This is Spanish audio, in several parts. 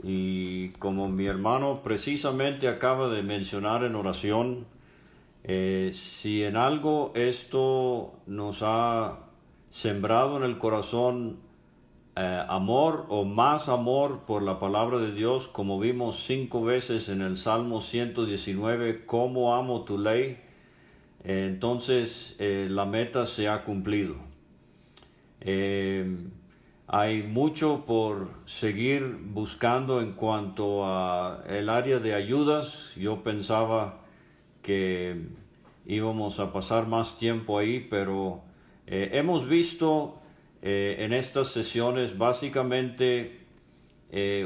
Y como mi hermano precisamente acaba de mencionar en oración, si en algo esto nos ha sembrado en el corazón amor o más amor por la palabra de Dios, como vimos 5 veces en el Salmo 119, cómo amo tu ley, entonces la meta se ha cumplido. Hay mucho por seguir buscando en cuanto a el área de ayudas. Yo pensaba que íbamos a pasar más tiempo ahí, pero hemos visto en estas sesiones básicamente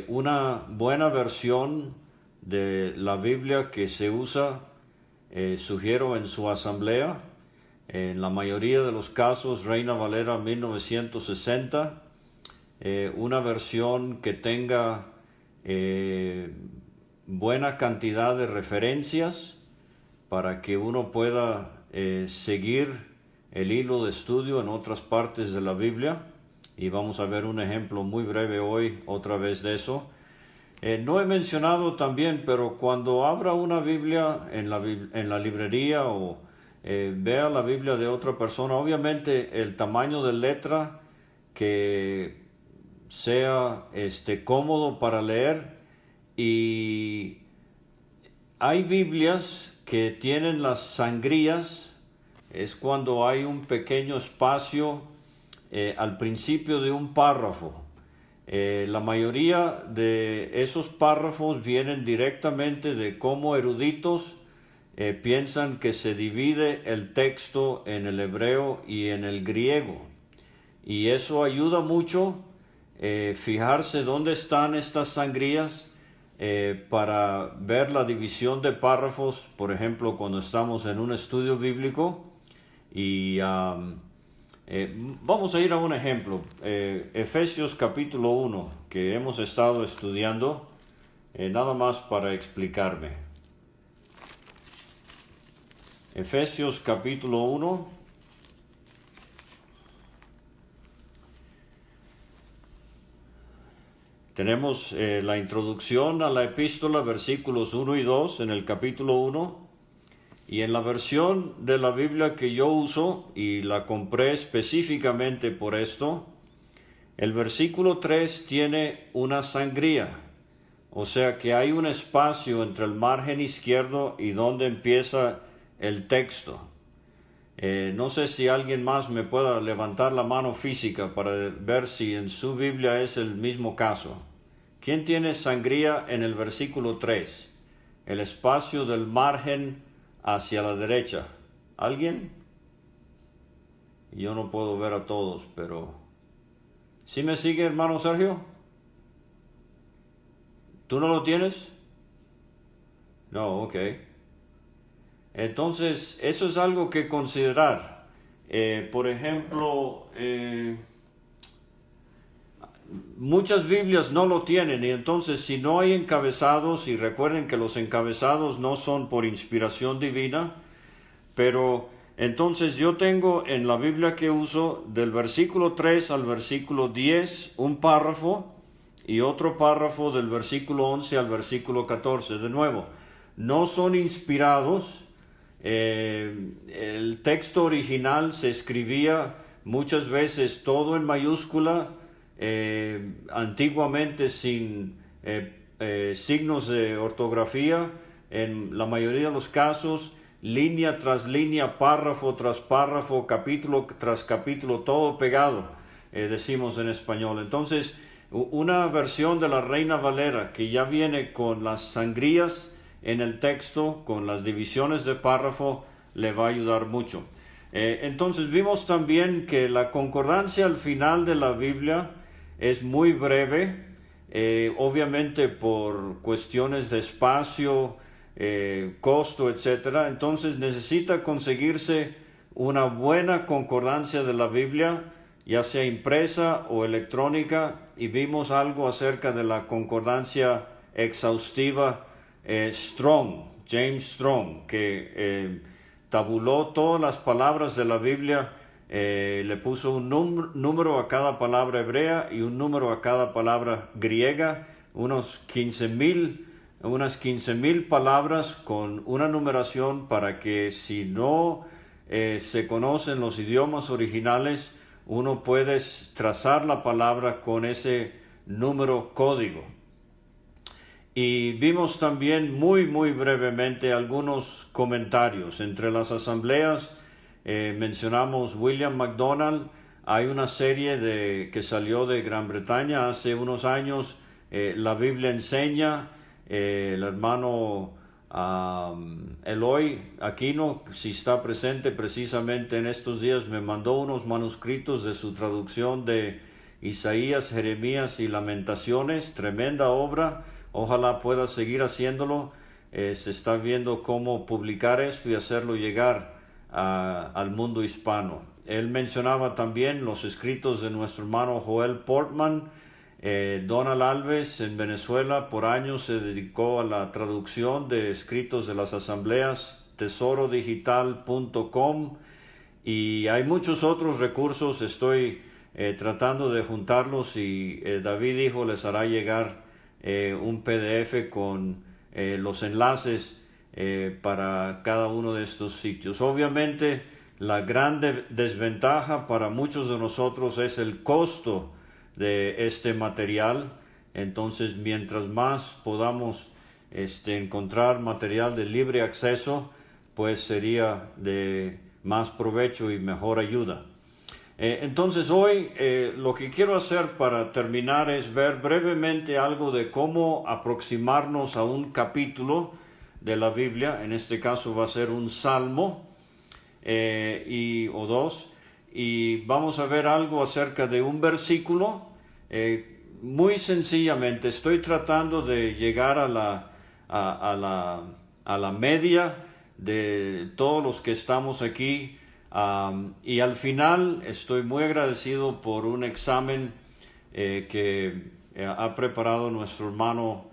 una buena versión de la Biblia que se usa, sugiero, en su asamblea. En la mayoría de los casos, Reina Valera 1960, una versión que tenga buena cantidad de referencias para que uno pueda seguir el hilo de estudio en otras partes de la Biblia. Y vamos a ver un ejemplo muy breve hoy otra vez de eso. No he mencionado también, pero cuando abra una Biblia en la librería o vea la Biblia de otra persona, obviamente el tamaño de letra que sea cómodo para leer. Y hay Biblias que tienen las sangrías, es cuando hay un pequeño espacio al principio de un párrafo. La mayoría de esos párrafos vienen directamente de cómo eruditos piensan que se divide el texto en el hebreo y en el griego. Y eso ayuda mucho fijarse dónde están estas sangrías para ver la división de párrafos, por ejemplo, cuando estamos en un estudio bíblico. Y vamos a ir a un ejemplo, Efesios capítulo 1, que hemos estado estudiando, nada más para explicarme. Efesios capítulo 1. Tenemos la introducción a la epístola, versículos 1 y 2 en el capítulo 1. Y en la versión de la Biblia que yo uso, y la compré específicamente por esto, el versículo 3 tiene una sangría. O sea que hay un espacio entre el margen izquierdo y donde empieza el texto. No sé si alguien más me pueda levantar la mano física para ver si en su Biblia es el mismo caso. ¿Quién tiene sangría en el versículo 3? El espacio del margen hacia la derecha. ¿Alguien? Yo no puedo ver a todos, pero... ¿Sí me sigue, hermano Sergio? ¿Tú no lo tienes? No, ok. Entonces, eso es algo que considerar. Por ejemplo, muchas Biblias no lo tienen, y entonces si no hay encabezados, y recuerden que los encabezados no son por inspiración divina, pero entonces yo tengo en la Biblia que uso del versículo 3 al versículo 10 un párrafo y otro párrafo del versículo 11 al versículo 14. De nuevo, no son inspirados. El texto original se escribía muchas veces todo en mayúscula, antiguamente sin signos de ortografía, en la mayoría de los casos, línea tras línea, párrafo tras párrafo, capítulo tras capítulo, todo pegado, decimos en español. Entonces, una versión de la Reina Valera que ya viene con las sangrías en el texto, con las divisiones de párrafo, le va a ayudar mucho. Entonces vimos también que la concordancia al final de la Biblia es muy breve, obviamente por cuestiones de espacio, costo, etc. Entonces necesita conseguirse una buena concordancia de la Biblia, ya sea impresa o electrónica, y vimos algo acerca de la concordancia exhaustiva Strong, James Strong, que tabuló todas las palabras de la Biblia le puso un número a cada palabra hebrea y un número a cada palabra griega, unas 15,000 palabras con una numeración para que si no se conocen los idiomas originales, uno puede trazar la palabra con ese número código. Y vimos también muy brevemente algunos comentarios. Entre las asambleas mencionamos William MacDonald. Hay una serie que salió de Gran Bretaña hace unos años, La Biblia Enseña. El hermano Eloy Aquino, si está presente precisamente en estos días, me mandó unos manuscritos de su traducción de Isaías, Jeremías y Lamentaciones. Tremenda obra. Ojalá pueda seguir haciéndolo. Se está viendo cómo publicar esto y hacerlo llegar al mundo hispano. Él mencionaba también los escritos de nuestro hermano Joel Portman. Donald Alves en Venezuela por años se dedicó a la traducción de escritos de las asambleas, tesorodigital.com, y hay muchos otros recursos. Estoy tratando de juntarlos y David Hijo les hará llegar un PDF con los enlaces para cada uno de estos sitios. Obviamente la gran desventaja para muchos de nosotros es el costo de este material. Entonces, mientras más podamos encontrar material de libre acceso, pues sería de más provecho y mejor ayuda. Entonces hoy lo que quiero hacer para terminar es ver brevemente algo de cómo aproximarnos a un capítulo de la Biblia. En este caso va a ser un salmo o dos, y vamos a ver algo acerca de un versículo. Muy sencillamente estoy tratando de llegar a la media de todos los que estamos aquí. Y al final estoy muy agradecido por un examen que ha preparado nuestro hermano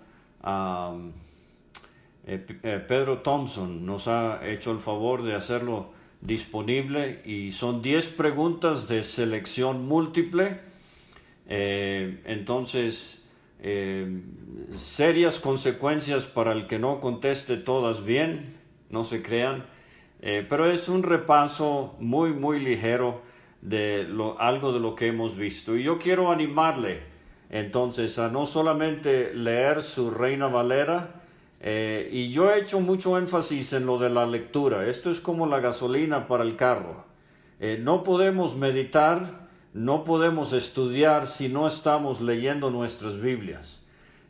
Pedro Thompson. Nos ha hecho el favor de hacerlo disponible y son 10 preguntas de selección múltiple. Entonces, serias consecuencias para el que no conteste todas bien, no se crean. Pero es un repaso muy ligero de algo de lo que hemos visto. Y yo quiero animarle entonces a no solamente leer su Reina Valera, y yo he hecho mucho énfasis en lo de la lectura. Esto es como la gasolina para el carro. No podemos meditar, no podemos estudiar si no estamos leyendo nuestras Biblias.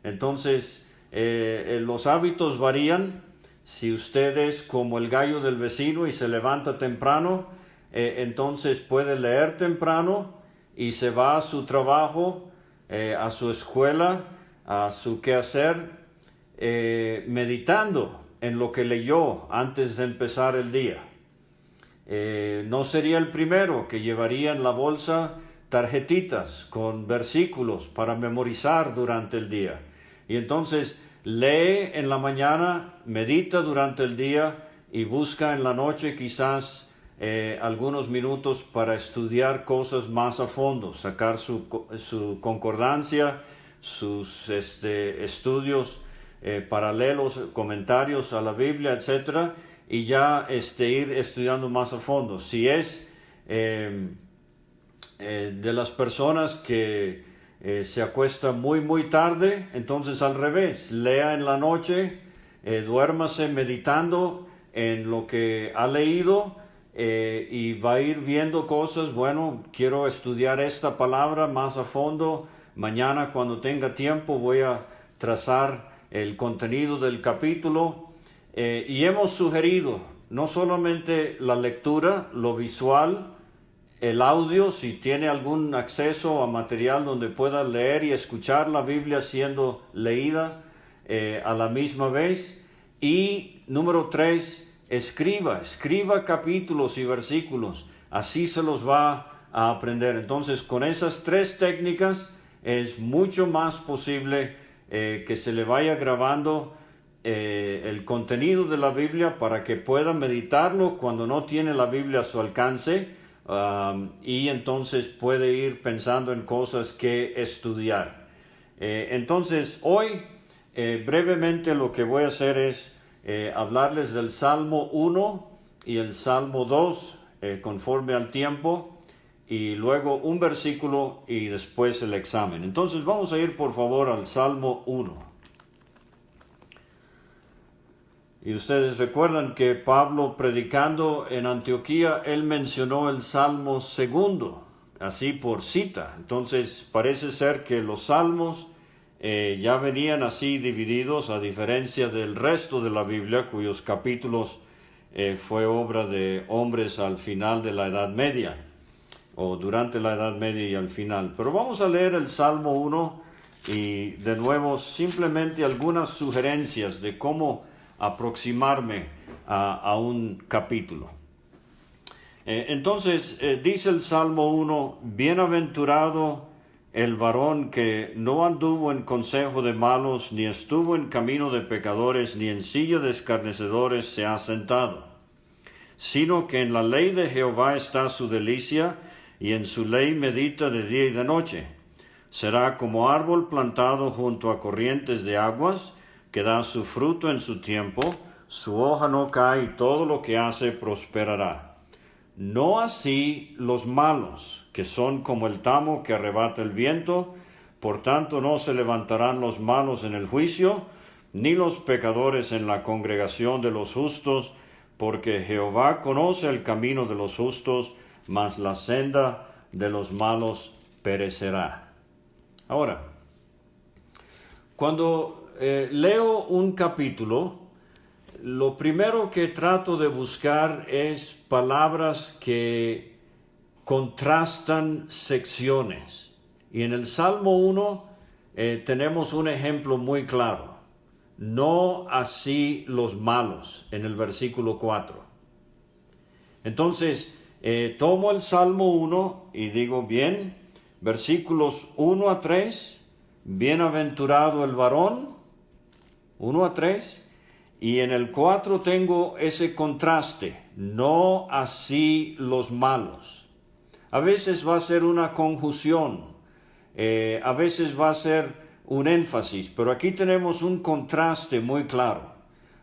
Entonces, los hábitos varían. Si usted es como el gallo del vecino y se levanta temprano, entonces puede leer temprano y se va a su trabajo, a su escuela, a su quehacer, meditando en lo que leyó antes de empezar el día. No sería el primero que llevaría en la bolsa tarjetitas con versículos para memorizar durante el día. Y entonces lee en la mañana, medita durante el día y busca en la noche quizás algunos minutos para estudiar cosas más a fondo, sacar su concordancia, sus estudios paralelos, comentarios a la Biblia, etc. Y ya ir estudiando más a fondo. Si es de las personas que se acuesta muy tarde, entonces al revés, lea en la noche, duérmase meditando en lo que ha leído, y va a ir viendo cosas. Bueno, quiero estudiar esta palabra más a fondo, mañana cuando tenga tiempo voy a trazar el contenido del capítulo, y hemos sugerido no solamente la lectura, lo visual, el audio, si tiene algún acceso a material donde pueda leer y escuchar la Biblia siendo leída a la misma vez. Y número 3, escriba capítulos y versículos, así se los va a aprender. Entonces, con esas 3 técnicas es mucho más posible que se le vaya grabando el contenido de la Biblia para que pueda meditarlo cuando no tiene la Biblia a su alcance, y entonces puede ir pensando en cosas que estudiar. Entonces hoy brevemente lo que voy a hacer es hablarles del Salmo 1 y el Salmo 2 conforme al tiempo, y luego un versículo y después el examen. Entonces vamos a ir por favor al Salmo 1. Y ustedes recuerdan que Pablo, predicando en Antioquía, él mencionó el Salmo 2, así por cita. Entonces parece ser que los salmos ya venían así divididos, a diferencia del resto de la Biblia, cuyos capítulos fue obra de hombres al final de la Edad Media, o durante la Edad Media y al final. Pero vamos a leer el Salmo 1 y de nuevo simplemente algunas sugerencias de cómo aproximarme a un capítulo. Entonces dice el Salmo 1, bienaventurado el varón que no anduvo en consejo de malos, ni estuvo en camino de pecadores, ni en silla de escarnecedores se ha sentado, sino que en la ley de Jehová está su delicia, y en su ley medita de día y de noche. Será como árbol plantado junto a corrientes de aguas, que da su fruto en su tiempo, su hoja no cae, y todo lo que hace prosperará. No así los malos, que son como el tamo que arrebata el viento. Por tanto no se levantarán los malos en el juicio, ni los pecadores en la congregación de los justos, porque Jehová conoce el camino de los justos, mas la senda de los malos perecerá. Ahora, cuando leo un capítulo, lo primero que trato de buscar es palabras que contrastan secciones. Y en el Salmo 1 tenemos un ejemplo muy claro. No así los malos, en el versículo 4. Entonces, tomo el Salmo 1 y digo, bien, versículos 1 a 3, bienaventurado el varón, 1 a 3, y en el 4 tengo ese contraste, no así los malos. A veces va a ser una conjunción, a veces va a ser un énfasis, pero aquí tenemos un contraste muy claro.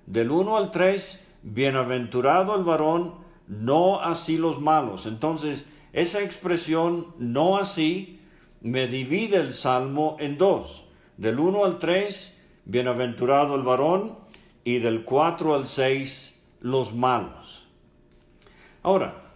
Del 1 al 3, bienaventurado el varón, no así los malos. Entonces, esa expresión, no así, me divide el Salmo en dos. Del 1 al 3, bienaventurado el varón, y del 4 al 6, los malos. Ahora,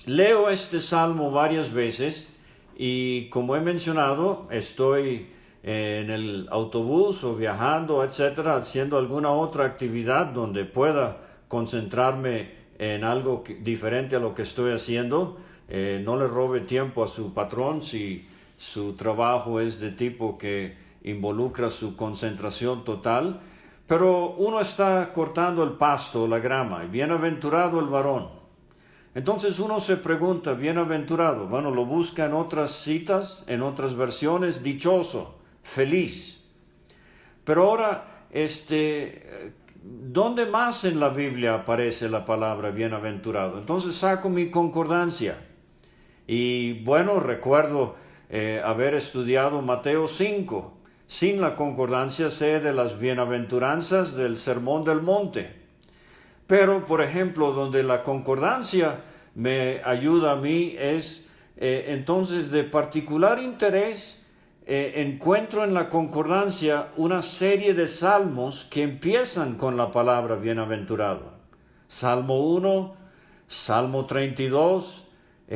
leo este Salmo varias veces y como he mencionado, estoy en el autobús o viajando, etcétera, haciendo alguna otra actividad donde pueda concentrarme en algo diferente a lo que estoy haciendo. No le robe tiempo a su patrón si su trabajo es de tipo que involucra su concentración total. Pero uno está cortando el pasto, la grama, y bienaventurado el varón. Entonces uno se pregunta, bienaventurado, bueno, lo busca en otras citas, en otras versiones, dichoso, feliz. Pero ahora, ¿dónde más en la Biblia aparece la palabra bienaventurado? Entonces saco mi concordancia. Y bueno, recuerdo haber estudiado Mateo 5. Sin la concordancia sé de las bienaventuranzas del Sermón del Monte. Pero, por ejemplo, donde la concordancia me ayuda a mí es, entonces, de particular interés, encuentro en la concordancia una serie de salmos que empiezan con la palabra bienaventurado. Salmo 1, Salmo 32,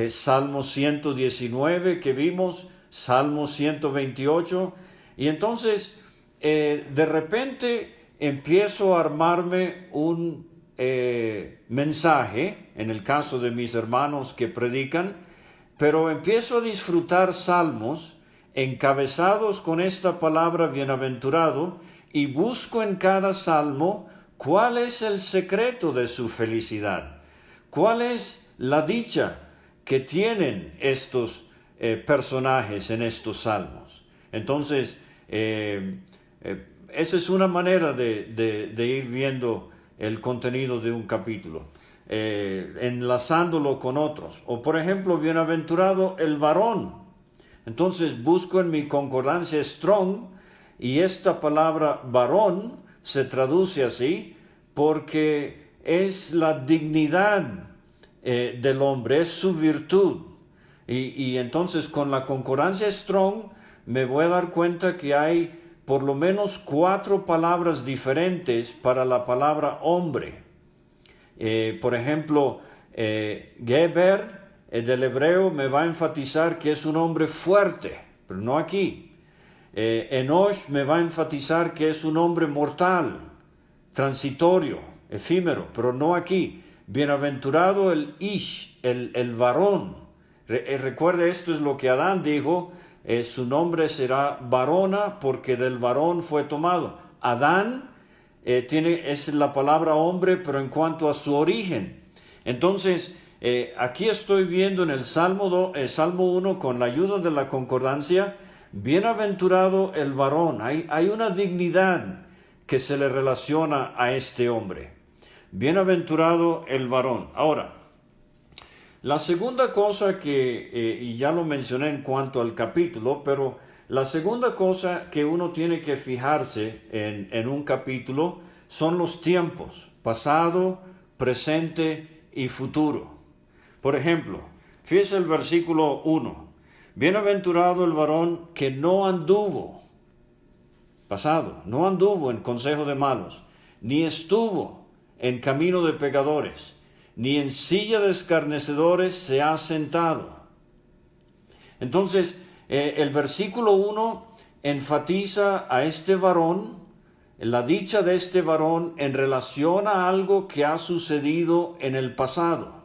Salmo 119 que vimos, Salmo 128, y entonces de repente empiezo a armarme un mensaje, en el caso de mis hermanos que predican, pero empiezo a disfrutar salmos encabezados con esta palabra bienaventurado y busco en cada salmo cuál es el secreto de su felicidad, cuál es la dicha que tienen estos personajes en estos salmos. Entonces, esa es una manera de ir viendo el contenido de un capítulo. enlazándolo con otros. O por ejemplo, bienaventurado el varón. Entonces busco en mi concordancia Strong y esta palabra varón se traduce así porque es la dignidad del hombre, es su virtud. Y entonces con la concordancia Strong me voy a dar cuenta que hay por lo menos 4 palabras diferentes para la palabra hombre. Por ejemplo, Geber, del hebreo, me va a enfatizar que es un hombre fuerte, pero no aquí. Enosh me va a enfatizar que es un hombre mortal, transitorio, efímero, pero no aquí. Bienaventurado el Ish, el varón. Recuerde, esto es lo que Adán dijo, su nombre será varona porque del varón fue tomado. Adán es la palabra hombre, pero en cuanto a su origen. Entonces, aquí estoy viendo en el Salmo 1, con la ayuda de la concordancia, bienaventurado el varón. Hay una dignidad que se le relaciona a este hombre. Bienaventurado el varón. Ahora, la segunda cosa y ya lo mencioné en cuanto al capítulo, pero la segunda cosa que uno tiene que fijarse en un capítulo son los tiempos, pasado, presente y futuro. Por ejemplo, fíjese el versículo 1. Bienaventurado el varón que no anduvo, pasado, no anduvo en consejo de malos, ni estuvo en camino de pecadores, ni en silla de escarnecedores se ha sentado. Entonces, el versículo 1 enfatiza a este varón, la dicha de este varón en relación a algo que ha sucedido en el pasado.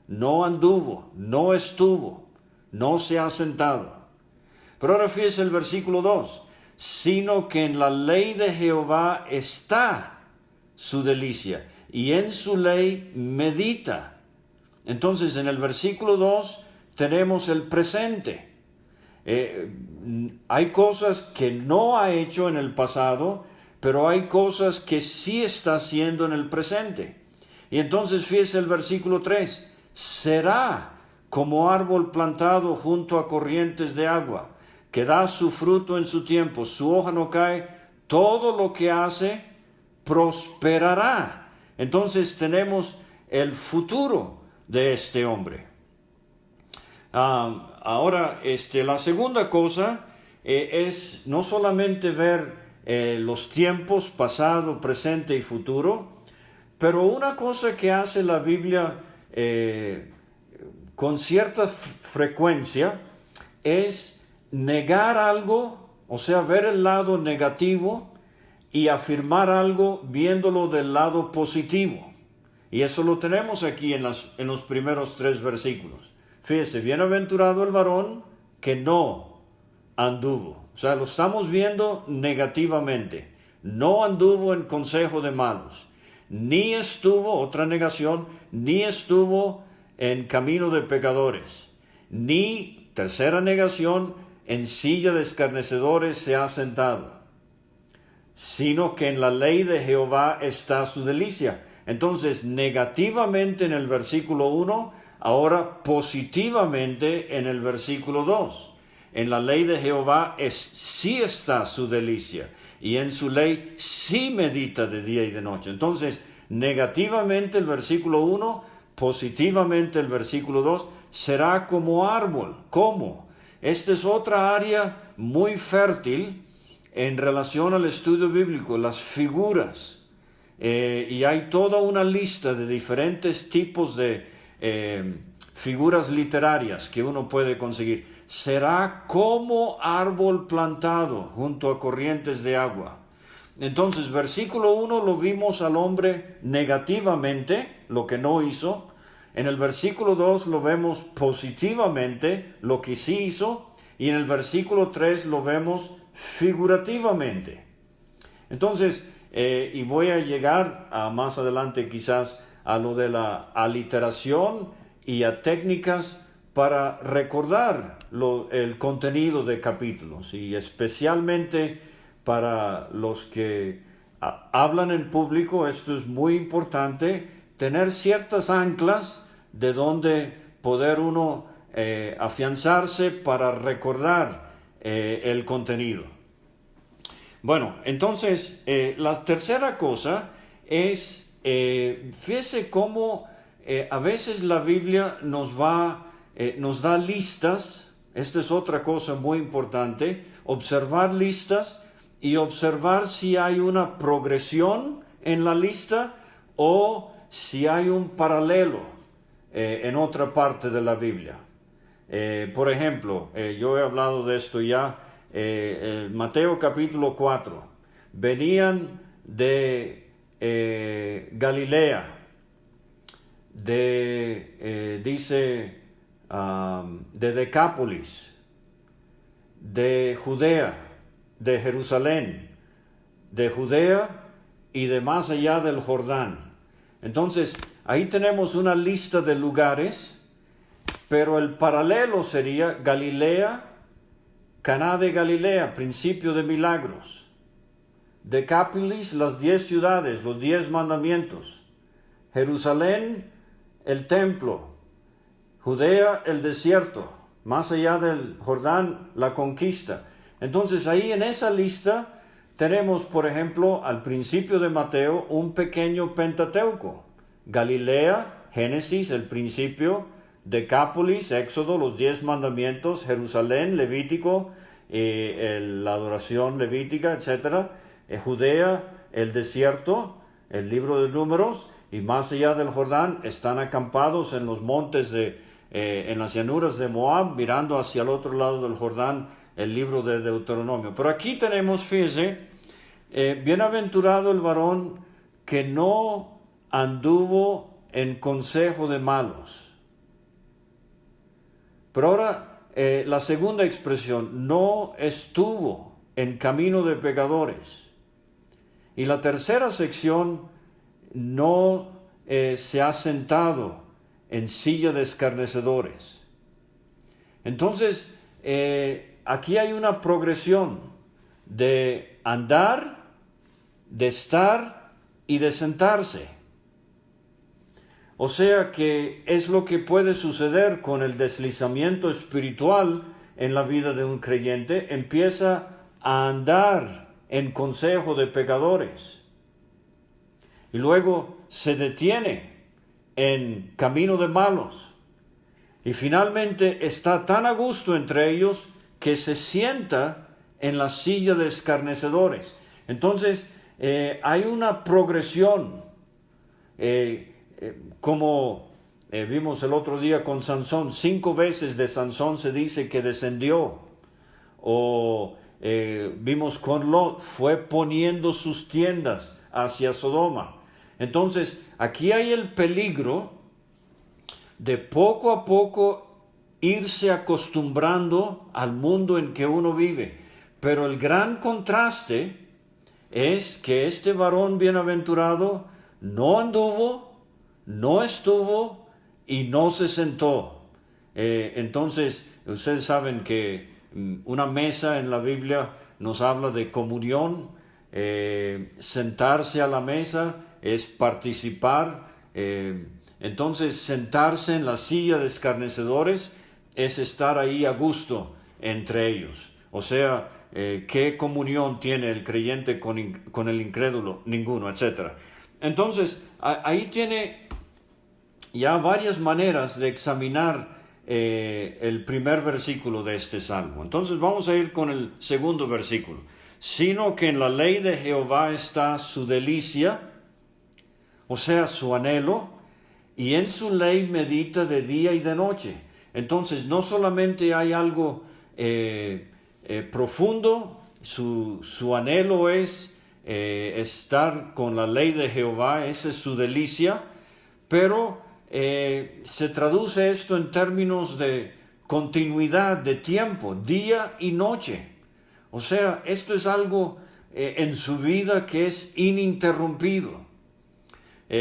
No anduvo, no estuvo, no se ha sentado. Pero ahora fíjese el versículo 2, sino que en la ley de Jehová está su delicia, y en su ley medita. Entonces, en el versículo 2 tenemos el presente. Hay cosas que no ha hecho en el pasado, pero hay cosas que sí está haciendo en el presente. Y entonces fíjese el versículo 3, será como árbol plantado junto a corrientes de agua, que da su fruto en su tiempo, su hoja no cae, todo lo que hace prosperará. Entonces tenemos el futuro de este hombre. Ahora, la segunda cosa es no solamente ver los tiempos, pasado, presente y futuro, pero una cosa que hace la Biblia con cierta frecuencia es negar algo, o sea, ver el lado negativo y afirmar algo viéndolo del lado positivo. Y eso lo tenemos aquí en los primeros 3 versículos. Fíjese, bienaventurado el varón que no anduvo. O sea, lo estamos viendo negativamente. No anduvo en consejo de malos. Ni estuvo, otra negación, ni estuvo en camino de pecadores. Ni, tercera negación, en silla de escarnecedores se ha sentado. Sino que en la ley de Jehová está su delicia. Entonces, negativamente en el versículo 1, ahora positivamente en el versículo 2. En la ley de Jehová sí está su delicia, y en su ley sí medita de día y de noche. Entonces, negativamente el versículo 1, positivamente el versículo 2, será como árbol. ¿Cómo? Esta es otra área muy fértil en relación al estudio bíblico, las figuras. Y hay toda una lista de diferentes tipos de figuras literarias que uno puede conseguir. Será como árbol plantado junto a corrientes de agua. Entonces, versículo 1 lo vimos al hombre negativamente, lo que no hizo. En el versículo 2 lo vemos positivamente, lo que sí hizo. Y en el versículo 3 lo vemos figurativamente. Entonces, y voy a llegar más adelante quizás a lo de la aliteración y a técnicas para recordar el contenido de capítulos, y especialmente para los que hablan en público. Esto es muy importante, tener ciertas anclas de donde poder uno afianzarse para recordar el contenido. Bueno, entonces, la tercera cosa es, fíjese cómo a veces la Biblia nos da listas. Esta es otra cosa muy importante, observar listas y observar si hay una progresión en la lista o si hay un paralelo en otra parte de la Biblia. Por ejemplo, yo he hablado de esto ya, Mateo capítulo 4, venían de Galilea, dice, de Decápolis, de Judea, de Jerusalén, de Judea y de más allá del Jordán. Entonces, ahí tenemos una lista de lugares, pero el paralelo sería Galilea, Caná de Galilea, principio de milagros. Decápolis, las 10 ciudades, los 10 mandamientos. Jerusalén, el templo. Judea, el desierto. Más allá del Jordán, la conquista. Entonces ahí en esa lista tenemos, por ejemplo, al principio de Mateo, un pequeño Pentateuco. Galilea, Génesis, el principio. Decápolis, Éxodo, los 10 mandamientos. Jerusalén, Levítico, la adoración levítica, etc. Judea, el desierto, el libro de Números. Y más allá del Jordán están acampados en los montes, en las llanuras de Moab, mirando hacia el otro lado del Jordán, el libro de Deuteronomio. Pero aquí tenemos, fíjese, bienaventurado el varón que no anduvo en consejo de malos. Pero ahora, la segunda expresión, no estuvo en camino de pecadores. Y la tercera sección, no se ha sentado en silla de escarnecedores. Entonces, aquí hay una progresión de andar, de estar y de sentarse. O sea que es lo que puede suceder con el deslizamiento espiritual en la vida de un creyente. Empieza a andar en consejo de pecadores. Y luego se detiene en camino de malos. Y finalmente está tan a gusto entre ellos que se sienta en la silla de escarnecedores. Entonces, hay una progresión. Como vimos el otro día con Sansón, 5 veces de Sansón se dice que descendió. O vimos con Lot, fue poniendo sus tiendas hacia Sodoma. Entonces, aquí hay el peligro de poco a poco irse acostumbrando al mundo en que uno vive. Pero el gran contraste es que este varón bienaventurado no anduvo, no estuvo y no se sentó. Entonces, ustedes saben que una mesa en la Biblia nos habla de comunión. Sentarse a la mesa es participar. Entonces, sentarse en la silla de escarnecedores es estar ahí a gusto entre ellos. O sea, ¿qué comunión tiene el creyente con el incrédulo? Ninguno, etc. Entonces, ahí tiene ya varias maneras de examinar el primer versículo de este salmo. Entonces vamos a ir con el segundo versículo. Sino que en la ley de Jehová está su delicia, o sea, su anhelo, y en su ley medita de día y de noche. Entonces no solamente hay algo profundo, su anhelo es estar con la ley de Jehová, esa es su delicia, pero se traduce esto en términos de continuidad de tiempo, día y noche. O sea, esto es algo en su vida que es ininterrumpido.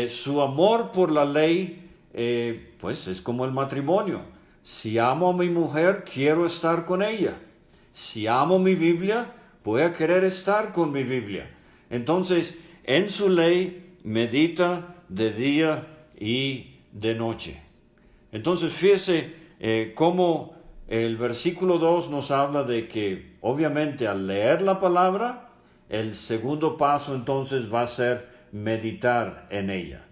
Su amor por la ley, pues es como el matrimonio. Si amo a mi mujer, quiero estar con ella. Si amo mi Biblia, voy a querer estar con mi Biblia. Entonces, en su ley medita de día y de noche. Entonces fíjese cómo el versículo 2 nos habla de que obviamente al leer la palabra, el segundo paso entonces va a ser meditar en ella.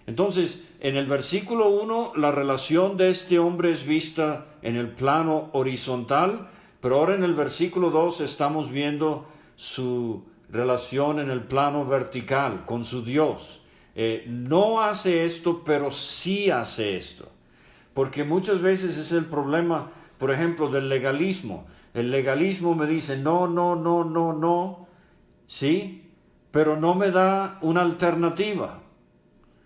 Entonces, en el versículo 1, la relación de este hombre es vista en el plano horizontal, pero ahora en el versículo 2 estamos viendo su relación en el plano vertical, con su Dios. No hace esto, pero sí hace esto. Porque muchas veces es el problema, por ejemplo, del legalismo. El legalismo me dice, no, no, no, no, no, ¿sí? Pero no me da una alternativa.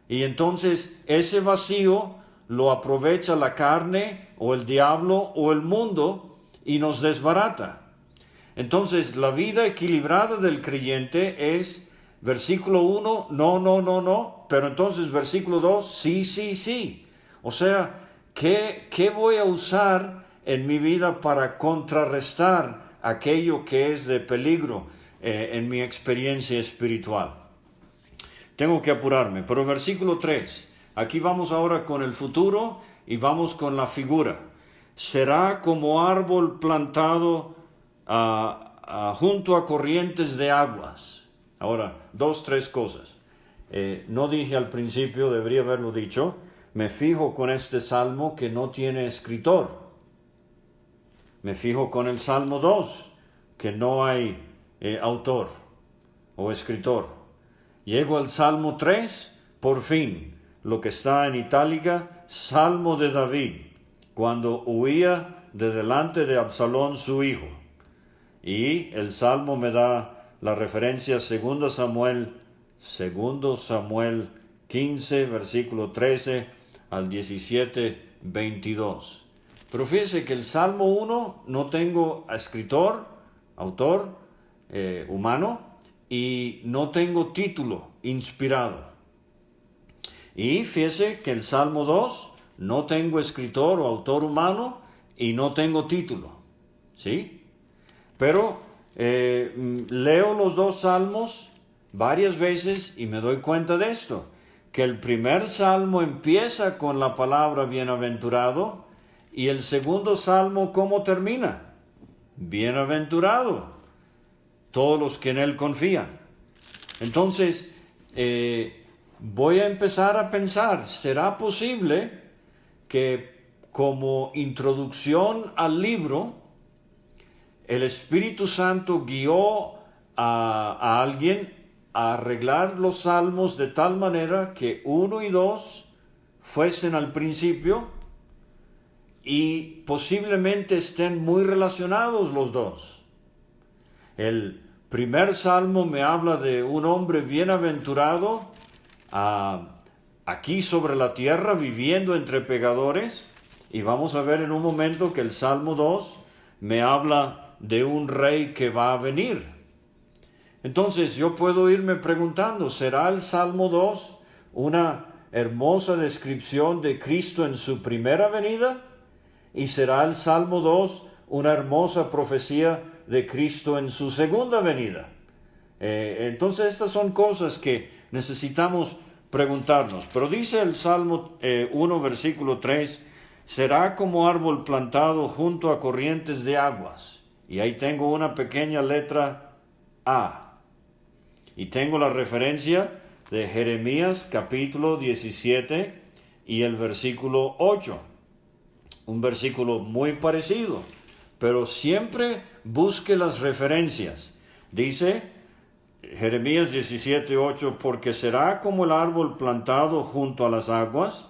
Y entonces ese vacío lo aprovecha la carne o el diablo o el mundo y nos desbarata. Entonces la vida equilibrada del creyente es versículo 1, no, no, no, no, pero entonces versículo 2, sí, sí, sí. O sea, ¿qué voy a usar en mi vida para contrarrestar aquello que es de peligro en mi experiencia espiritual? Tengo que apurarme, pero versículo 3, aquí vamos ahora con el futuro y vamos con la figura. Será como árbol plantado junto a corrientes de aguas. Ahora, 3 cosas. No dije al principio, debería haberlo dicho, me fijo con este salmo que no tiene escritor. Me fijo con el Salmo 2, que no hay autor o escritor. Llego al Salmo 3, por fin, lo que está en itálica, Salmo de David, cuando huía de delante de Absalón su hijo. Y el Salmo me da la referencia 2 Samuel 15, versículo 13 al 17, 22. Pero fíjese que el Salmo 1 no tengo escritor, autor humano, y no tengo título inspirado. Y fíjese que el Salmo 2 no tengo escritor o autor humano y no tengo título. ¿Sí? Pero leo los 2 salmos varias veces y me doy cuenta de esto, que el primer salmo empieza con la palabra bienaventurado y el segundo salmo, ¿cómo termina? Bienaventurado todos los que en él confían. Entonces, voy a empezar a pensar, ¿será posible que como introducción al libro, el Espíritu Santo guió a alguien a arreglar los salmos de tal manera que 1 y 2 fuesen al principio y posiblemente estén muy relacionados los dos? El primer salmo me habla de un hombre bienaventurado aquí sobre la tierra viviendo entre pecadores, y vamos a ver en un momento que el Salmo 2 me habla de un rey que va a venir. Entonces yo puedo irme preguntando, ¿será el Salmo 2 una hermosa descripción de Cristo en su primera venida? ¿Y será el Salmo 2 una hermosa profecía de Cristo en su segunda venida? Entonces estas son cosas que necesitamos preguntarnos. Pero dice el Salmo 1, versículo 3, será como árbol plantado junto a corrientes de aguas. Y ahí tengo una pequeña letra A. Y tengo la referencia de Jeremías capítulo 17 y el versículo 8. Un versículo muy parecido, pero siempre busque las referencias. Dice Jeremías 17:8, porque será como el árbol plantado junto a las aguas,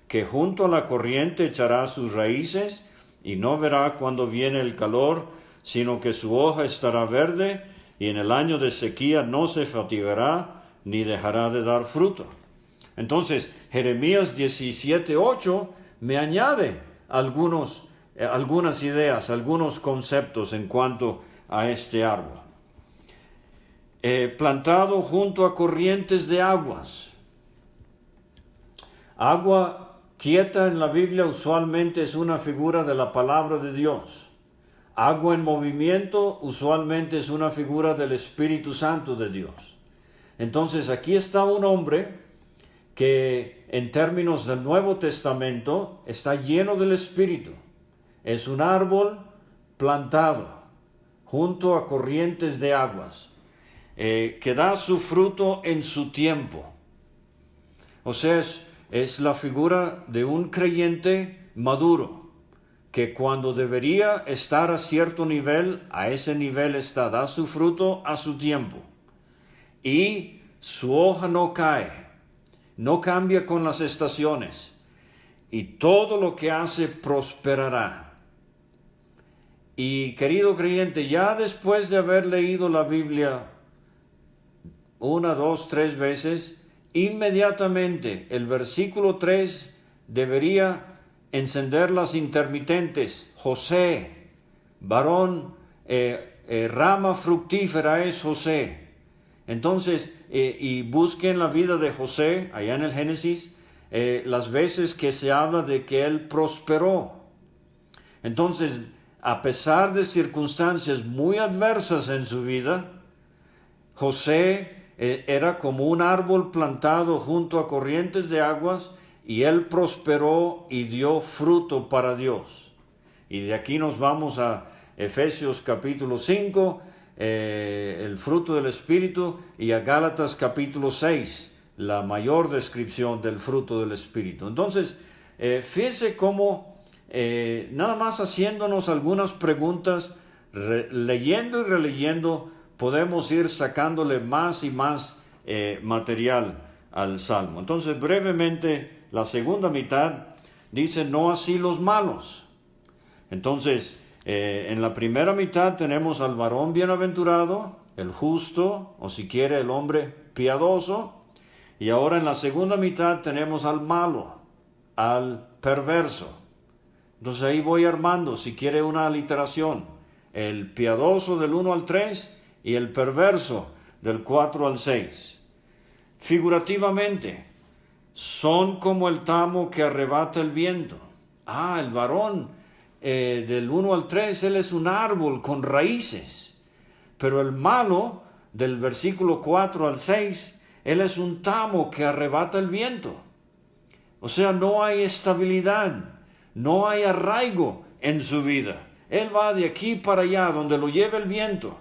que junto a la corriente echará sus raíces y no verá cuando viene el calor, sino que su hoja estará verde y en el año de sequía no se fatigará ni dejará de dar fruto. Entonces Jeremías 17:8 me añade algunas ideas, algunos conceptos en cuanto a este árbol. Plantado junto a corrientes de aguas. Agua quieta en la Biblia usualmente es una figura de la palabra de Dios. Agua en movimiento usualmente es una figura del Espíritu Santo de Dios. Entonces aquí está un hombre que en términos del Nuevo Testamento está lleno del Espíritu. Es un árbol plantado junto a corrientes de aguas, que da su fruto en su tiempo. O sea, es la figura de un creyente maduro, que cuando debería estar a cierto nivel, a ese nivel está, da su fruto a su tiempo. Y su hoja no cae, no cambia con las estaciones, y todo lo que hace prosperará. Y querido creyente, ya después de haber leído la Biblia 1, 2, 3 veces, inmediatamente el versículo 3 debería encender las intermitentes. José, varón, rama fructífera es José. Entonces, y busquen la vida de José, allá en el Génesis, las veces que se habla de que él prosperó. Entonces, a pesar de circunstancias muy adversas en su vida, José era como un árbol plantado junto a corrientes de aguas, y él prosperó y dio fruto para Dios. Y de aquí nos vamos a Efesios capítulo 5, el fruto del Espíritu, y a Gálatas capítulo 6, la mayor descripción del fruto del Espíritu. Entonces, fíjese cómo, nada más haciéndonos algunas preguntas, leyendo y releyendo, podemos ir sacándole más y más material al Salmo. Entonces, brevemente, la segunda mitad dice, no así los malos. Entonces, en la primera mitad tenemos al varón bienaventurado, el justo, o si quiere el hombre piadoso, y ahora en la segunda mitad tenemos al malo, al perverso. Entonces ahí voy armando, si quiere una aliteración, el piadoso del 1 al 3 y el perverso del 4 al 6. Figurativamente, son como el tamo que arrebata el viento. El varón del 1 al 3, él es un árbol con raíces. Pero el malo, del versículo 4 al 6, él es un tamo que arrebata el viento. O sea, no hay estabilidad, no hay arraigo en su vida. Él va de aquí para allá, donde lo lleva el viento.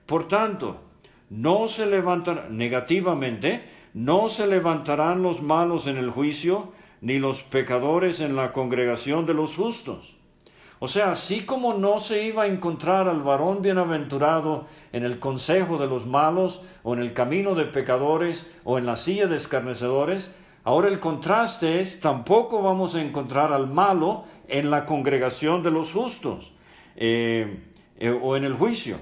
Por tanto, no se levantarán, negativamente, no se levantarán los malos en el juicio, ni los pecadores en la congregación de los justos. O sea, así como no se iba a encontrar al varón bienaventurado en el consejo de los malos, o en el camino de pecadores, o en la silla de escarnecedores, ahora el contraste es, tampoco vamos a encontrar al malo en la congregación de los justos, o en el juicio.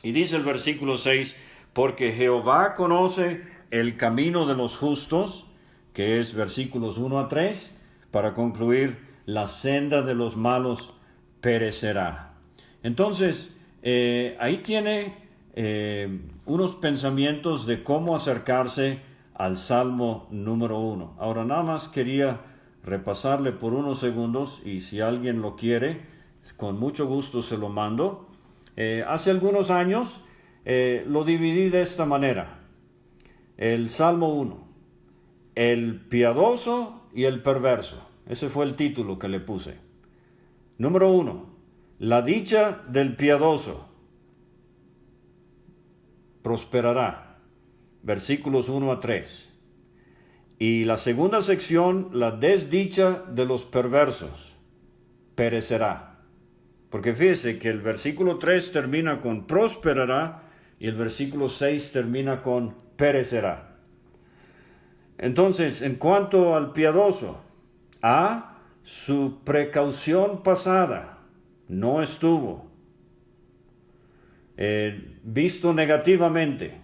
Y dice el versículo 6, porque Jehová conoce el camino de los justos, que es versículos 1 a 3, para concluir, la senda de los malos perecerá. Entonces, ahí tiene unos pensamientos de cómo acercarse al Salmo número 1. Ahora nada más quería repasarle por unos segundos, y si alguien lo quiere, con mucho gusto se lo mando. Hace algunos años lo dividí de esta manera. El Salmo 1, el piadoso y el perverso. Ese fue el título que le puse. Número 1, la dicha del piadoso prosperará. Versículos 1 a 3. Y la segunda sección, la desdicha de los perversos perecerá. Porque fíjese que el versículo 3 termina con prosperará y el versículo 6 termina con perecerá. Entonces, en cuanto al piadoso, su precaución pasada no estuvo visto negativamente,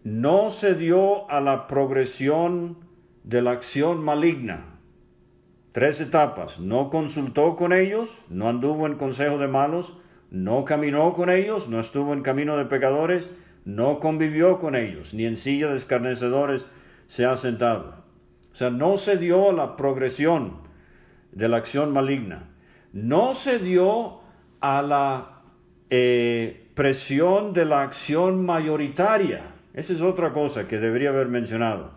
no se dio a la progresión de la acción maligna. 3 etapas: no consultó con ellos, no anduvo en consejo de malos, no caminó con ellos, no estuvo en camino de pecadores, no convivió con ellos, ni en silla de escarnecedores se ha sentado. O sea, no se dio a la progresión de la acción maligna, no se dio a la presión de la acción mayoritaria. Esa es otra cosa que debería haber mencionado.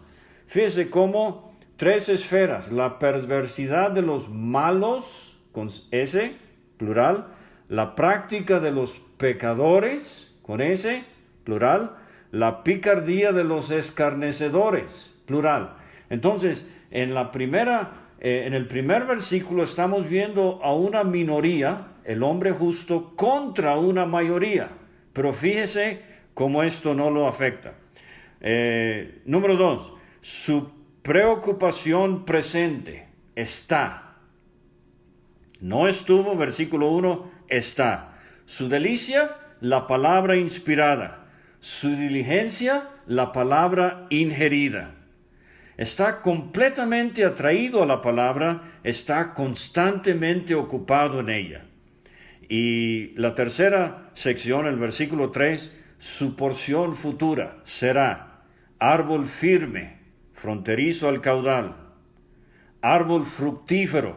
Fíjese cómo tres esferas: la perversidad de los malos, con S, plural; la práctica de los pecadores, con S, plural; la picardía de los escarnecedores, plural. Entonces, en el primer versículo estamos viendo a una minoría, el hombre justo, contra una mayoría. Pero fíjese cómo esto no lo afecta. Número 2, su preocupación presente está. No estuvo, versículo 1, está. Su delicia, la palabra inspirada. Su diligencia, la palabra ingerida. Está completamente atraído a la palabra, está constantemente ocupado en ella. Y la tercera sección, el versículo 3, su porción futura será árbol firme, fronterizo al caudal, árbol fructífero,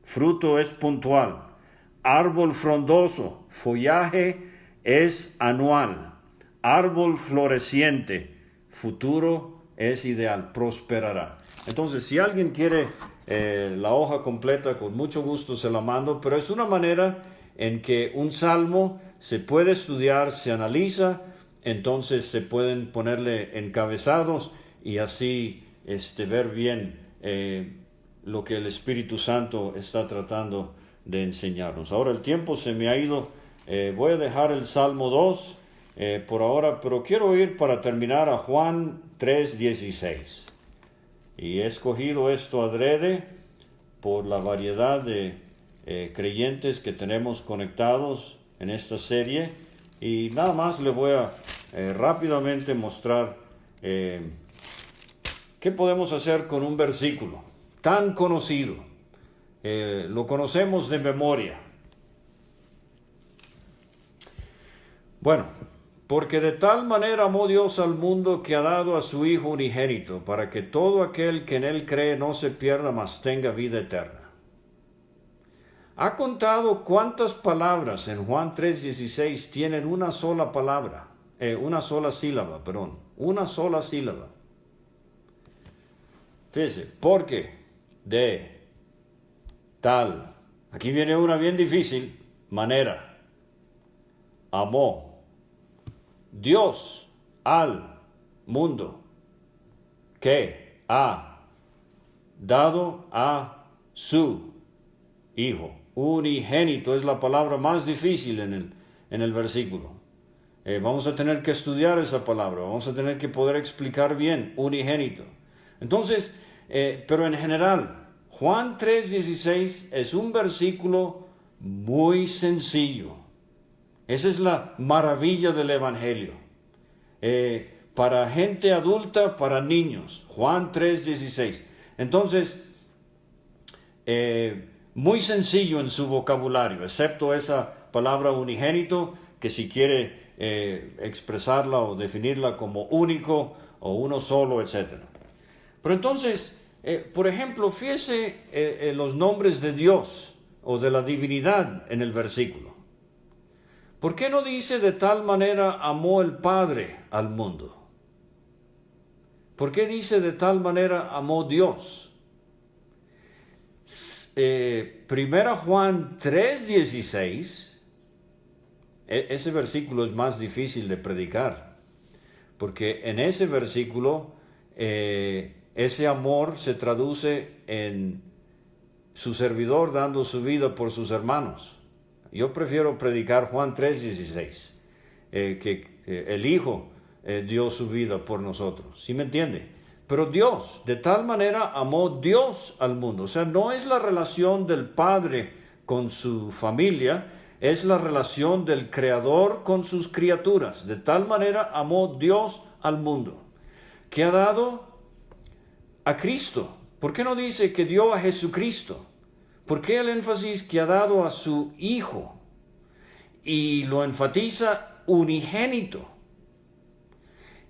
fruto es puntual, árbol frondoso, follaje es anual, árbol floreciente, futuro es ideal, prosperará. Entonces, si alguien quiere la hoja completa, con mucho gusto se la mando, pero es una manera en que un salmo se puede estudiar, se analiza, entonces se pueden ponerle encabezados y así ver bien lo que el Espíritu Santo está tratando de enseñarnos. Ahora el tiempo se me ha ido, voy a dejar el Salmo 2 por ahora, pero quiero ir para terminar a Juan 3:16. Y he escogido esto adrede por la variedad de creyentes que tenemos conectados en esta serie, y nada más le voy a rápidamente mostrar qué podemos hacer con un versículo tan conocido. Lo conocemos de memoria. Bueno, porque de tal manera amó Dios al mundo que ha dado a su Hijo unigénito, para que todo aquel que en él cree no se pierda, mas tenga vida eterna. ¿Ha contado cuántas palabras en Juan 3:16 tienen una sola palabra? Una sola sílaba. Fíjese, porque, de, tal. Aquí viene una bien difícil, manera. Amó Dios al mundo que ha dado a su Hijo unigénito. Es la palabra más difícil en el versículo. Vamos a tener que estudiar esa palabra, vamos a tener que poder explicar bien unigénito. Entonces, pero en general, Juan 3:16 es un versículo muy sencillo. Esa es la maravilla del Evangelio. Para gente adulta, para niños. Juan 3:16. Entonces, muy sencillo en su vocabulario, excepto esa palabra unigénito, que si quiere expresarla o definirla como único o uno solo, etc. Pero entonces, por ejemplo, fíjese los nombres de Dios o de la divinidad en el versículo. ¿Por qué no dice de tal manera amó el Padre al mundo? ¿Por qué dice de tal manera amó Dios? Primera Juan 3:16, ese versículo es más difícil de predicar, porque en ese versículo ese amor se traduce en su servidor dando su vida por sus hermanos. Yo prefiero predicar Juan 3:16, que el Hijo dio su vida por nosotros. ¿Sí me entiende? Pero Dios, de tal manera amó Dios al mundo. O sea, no es la relación del Padre con su familia, es la relación del Creador con sus criaturas. De tal manera amó Dios al mundo, que ha dado a Cristo. ¿Por qué no dice que dio a Jesucristo? ¿Por qué el énfasis que ha dado a su Hijo? Y lo enfatiza unigénito.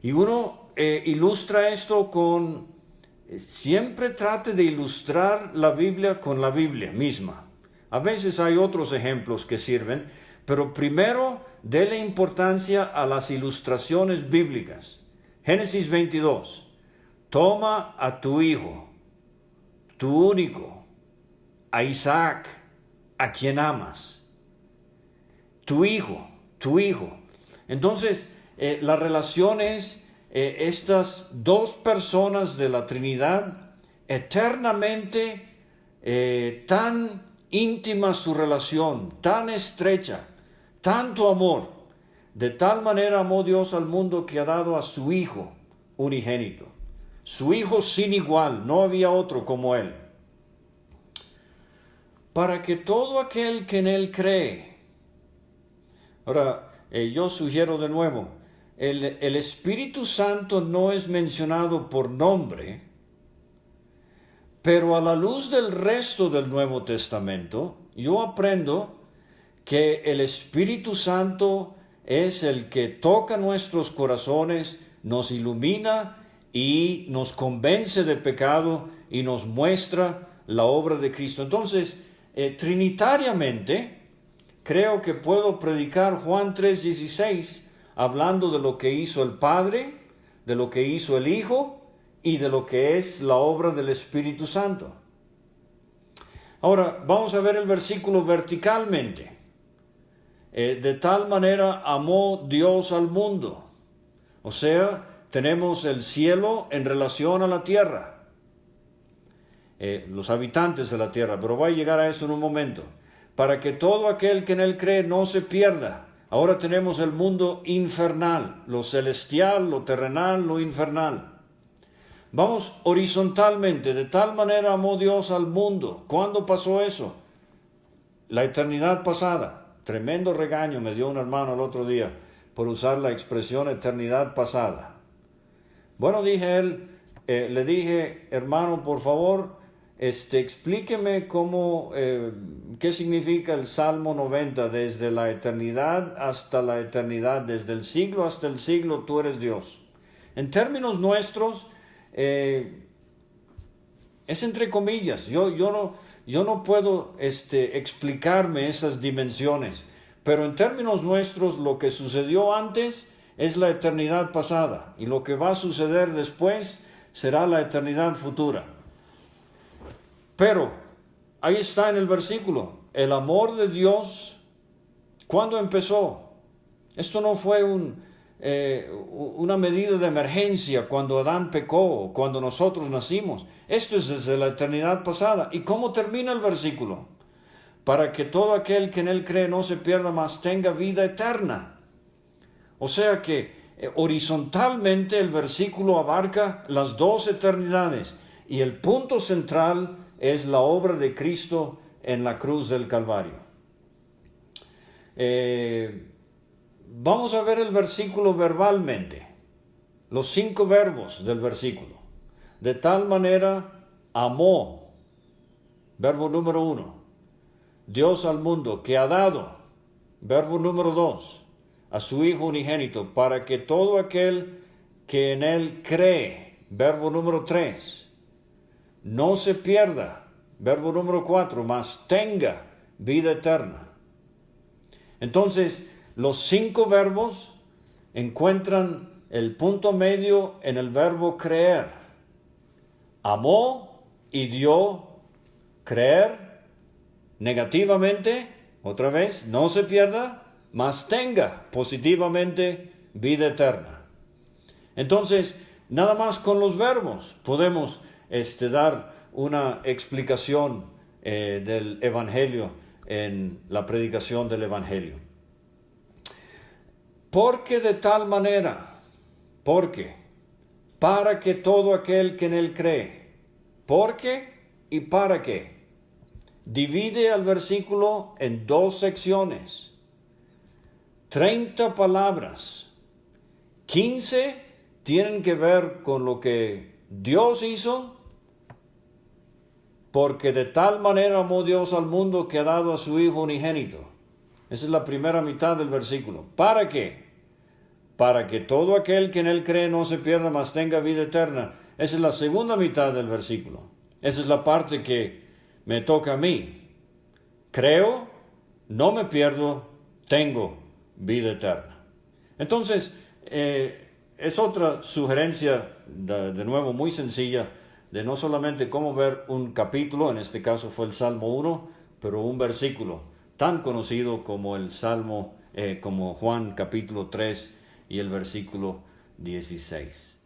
Y uno ilustra esto con... Siempre trate de ilustrar la Biblia con la Biblia misma. A veces hay otros ejemplos que sirven, pero primero dele importancia a las ilustraciones bíblicas. Génesis 22. toma a tu hijo, tu único, a Isaac, a quien amas. Tu hijo. Entonces, la relación es estas dos personas de la Trinidad, eternamente tan íntima su relación, tan estrecha, tanto amor. De tal manera amó Dios al mundo que ha dado a su Hijo unigénito. Su Hijo sin igual, no había otro como Él. Para que todo aquel que en Él cree. Ahora, yo sugiero de nuevo, el Espíritu Santo no es mencionado por nombre, pero a la luz del resto del Nuevo Testamento, yo aprendo que el Espíritu Santo es el que toca nuestros corazones, nos ilumina y nos convence de pecado y nos muestra la obra de Cristo. Entonces, trinitariamente, creo que puedo predicar Juan 3:16, hablando de lo que hizo el Padre, de lo que hizo el Hijo y de lo que es la obra del Espíritu Santo. Ahora, vamos a ver el versículo verticalmente. De tal manera amó Dios al mundo. O sea, tenemos el cielo en relación a la tierra. Los habitantes de la tierra, pero voy a llegar a eso en un momento. Para que todo aquel que en él cree no se pierda. Ahora tenemos el mundo infernal, lo celestial, lo terrenal, lo infernal. Vamos horizontalmente, de tal manera amó Dios al mundo. ¿Cuándo pasó eso? La eternidad pasada. Tremendo regaño me dio un hermano el otro día por usar la expresión eternidad pasada. Bueno, le dije, hermano, por favor, explíqueme qué significa el Salmo 90, desde la eternidad hasta la eternidad, desde el siglo hasta el siglo, tú eres Dios. En términos nuestros, es entre comillas, yo no puedo explicarme esas dimensiones, pero en términos nuestros lo que sucedió antes es la eternidad pasada y lo que va a suceder después será la eternidad futura. Pero ahí está en el versículo, el amor de Dios, ¿cuándo empezó? Esto no fue una medida de emergencia cuando Adán pecó, cuando nosotros nacimos. Esto es desde la eternidad pasada. ¿Y cómo termina el versículo? Para que todo aquel que en él cree no se pierda, mas tenga vida eterna. O sea que horizontalmente el versículo abarca las dos eternidades y el punto central es la obra de Cristo en la cruz del Calvario. Vamos a ver el versículo verbalmente, los 5 verbos del versículo. De tal manera amó, verbo número 1, Dios al mundo, que ha dado, verbo número 2, a su Hijo unigénito, para que todo aquel que en él cree, verbo número 3, no se pierda, verbo número 4, mas tenga vida eterna. Entonces, los 5 verbos encuentran el punto medio en el verbo creer. Amó y dio, creer, negativamente, otra vez, no se pierda, mas tenga positivamente vida eterna. Entonces, nada más con los verbos podemos dar una explicación del Evangelio en la predicación del Evangelio. Porque de tal manera, para que todo aquel que en él cree, porque y para qué. Divide el versículo en 2 secciones, 30 palabras, 15 tienen que ver con lo que Dios hizo, porque de tal manera amó Dios al mundo que ha dado a su Hijo unigénito. Esa es la primera mitad del versículo. ¿Para qué? Para que todo aquel que en él cree no se pierda, mas tenga vida eterna. Esa es la segunda mitad del versículo. Esa es la parte que me toca a mí. Creo, no me pierdo, tengo vida eterna. Entonces, es otra sugerencia, de nuevo, muy sencilla, de no solamente cómo ver un capítulo, en este caso fue el Salmo 1, pero un versículo tan conocido como el Salmo, como Juan capítulo 3 y el versículo 16.